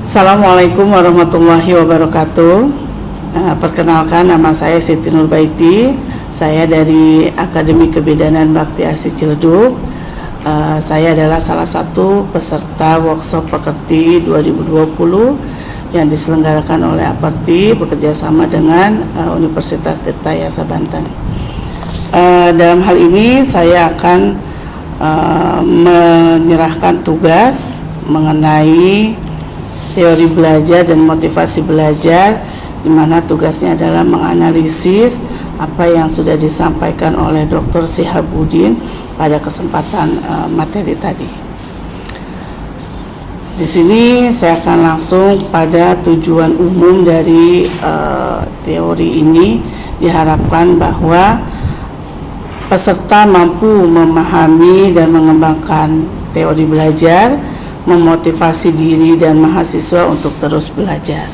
Assalamualaikum warahmatullahi wabarakatuh. Perkenalkan, nama saya Siti Nurbaiti. Saya dari Akademi Kebidanan Bakti Asih Ciledug. Saya adalah salah satu peserta workshop Pekerti 2020 yang diselenggarakan oleh Aperti bekerjasama dengan Universitas Tirtayasa Banten. Dalam hal ini saya akan menyerahkan tugas mengenai teori belajar dan motivasi belajar, di mana tugasnya adalah menganalisis apa yang sudah disampaikan oleh Dr. Syihabuddin pada kesempatan materi tadi. Di sini saya akan langsung pada tujuan umum dari teori ini. Diharapkan bahwa peserta mampu memahami dan mengembangkan teori belajar, memotivasi diri dan mahasiswa untuk terus belajar.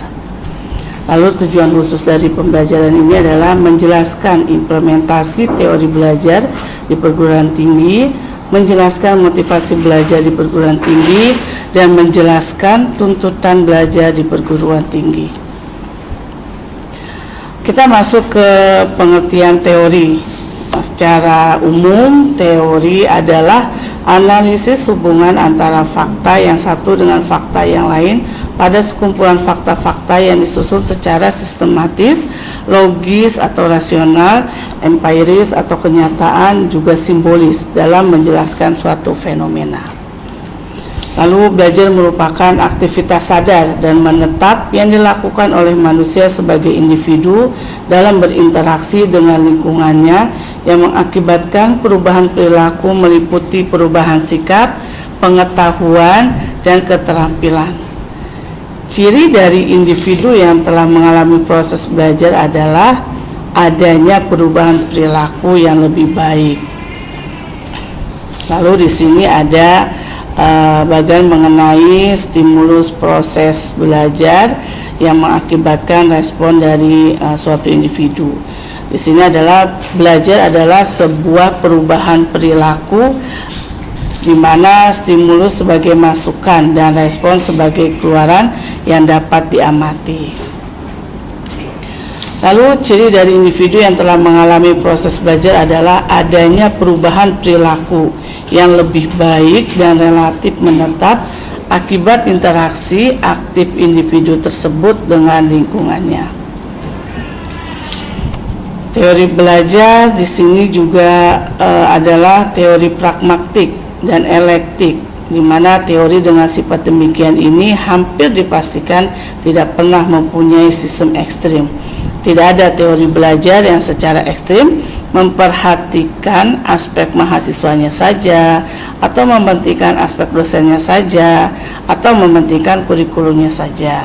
Lalu tujuan khusus dari pembelajaran ini adalah menjelaskan implementasi teori belajar di perguruan tinggi, menjelaskan motivasi belajar di perguruan tinggi, dan menjelaskan tuntutan belajar di perguruan tinggi. Kita masuk ke pengertian teori. Secara umum, teori adalah analisis hubungan antara fakta yang satu dengan fakta yang lain pada sekumpulan fakta-fakta yang disusun secara sistematis, logis atau rasional, empiris atau kenyataan, juga simbolis dalam menjelaskan suatu fenomena. Lalu belajar merupakan aktivitas sadar dan menetap yang dilakukan oleh manusia sebagai individu dalam berinteraksi dengan lingkungannya, yang mengakibatkan perubahan perilaku meliputi perubahan sikap, pengetahuan, dan keterampilan. Ciri dari individu yang telah mengalami proses belajar adalah adanya perubahan perilaku yang lebih baik. Lalu di sini ada bagian mengenai stimulus proses belajar yang mengakibatkan respon dari suatu individu. Di sini adalah belajar adalah sebuah perubahan perilaku di mana stimulus sebagai masukan dan respon sebagai keluaran yang dapat diamati. Lalu ciri dari individu yang telah mengalami proses belajar adalah adanya perubahan perilaku yang lebih baik dan relatif menetap akibat interaksi aktif individu tersebut dengan lingkungannya. Teori belajar di sini juga adalah teori pragmatik dan elektik, di mana teori dengan sifat demikian ini hampir dipastikan tidak pernah mempunyai sistem ekstrim. Tidak ada teori belajar yang secara ekstrim memperhatikan aspek mahasiswanya saja, atau mementingkan aspek dosennya saja, atau mementingkan kurikulumnya saja.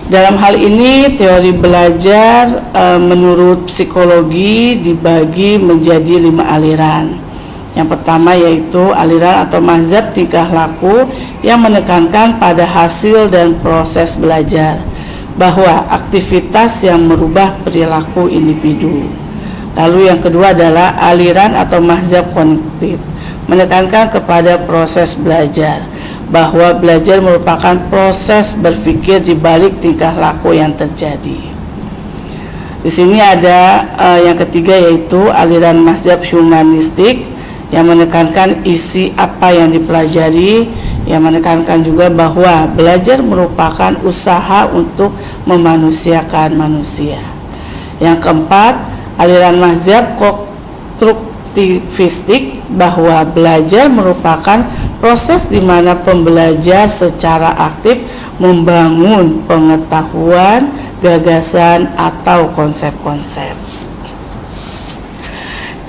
Dalam hal ini, teori belajar menurut psikologi dibagi menjadi 5 aliran. Yang pertama yaitu aliran atau mazhab tingkah laku yang menekankan pada hasil dan proses belajar, bahwa aktivitas yang merubah perilaku individu. Lalu yang kedua adalah aliran atau mazhab kognitif, menekankan kepada proses belajar, bahwa belajar merupakan proses berpikir di balik tingkah laku yang terjadi. Di sini ada yang ketiga yaitu aliran mazhab humanistik yang menekankan isi apa yang dipelajari, yang menekankan juga bahwa belajar merupakan usaha untuk memanusiakan manusia. Yang keempat, aliran mazhab konstruktivistik, bahwa belajar merupakan proses di mana pembelajar secara aktif membangun pengetahuan, gagasan, atau konsep-konsep.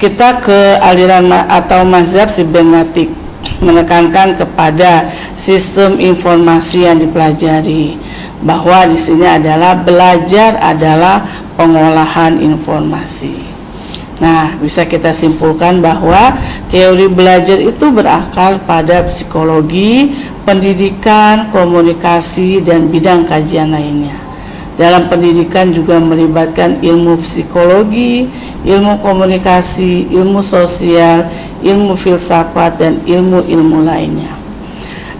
Kita ke aliran atau mazhab sibernetik, menekankan kepada sistem informasi yang dipelajari, bahwa di sini adalah belajar adalah pengolahan informasi. Nah, bisa kita simpulkan bahwa teori belajar itu berakar pada psikologi, pendidikan, komunikasi, dan bidang kajian lainnya. Dalam pendidikan juga melibatkan ilmu psikologi, ilmu komunikasi, ilmu sosial, ilmu filsafat, dan ilmu-ilmu lainnya.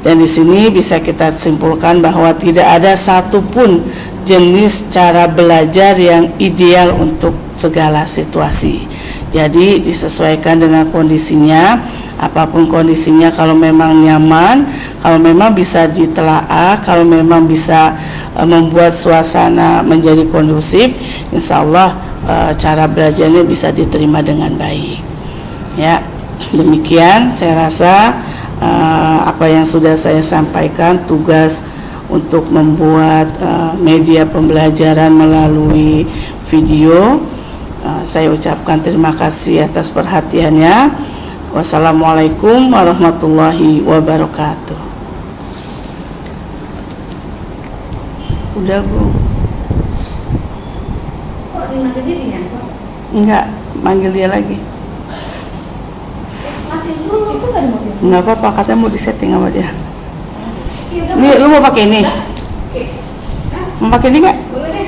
Dan di sini bisa kita simpulkan bahwa tidak ada satupun jenis cara belajar yang ideal untuk segala situasi. Jadi disesuaikan dengan kondisinya, apapun kondisinya. Kalau memang nyaman, kalau memang bisa ditelaah, kalau memang bisa membuat suasana menjadi kondusif, insya Allah cara belajarnya bisa diterima dengan baik. Ya, demikian saya rasa apa yang sudah saya sampaikan, tugas untuk membuat media pembelajaran melalui video. Saya ucapkan terima kasih atas perhatiannya. Wassalamualaikum warahmatullahi wabarakatuh. Udah, Bu? Kok dimanggil dia ya? Enggak, manggil dia lagi. Mati dulu, itu nggak ada mobil. Enggak apa-apa, katanya mau disetting sama dia. Iya, udah. Ini lu mau pakai ini? Oke. Hah? Mau pakai ini enggak?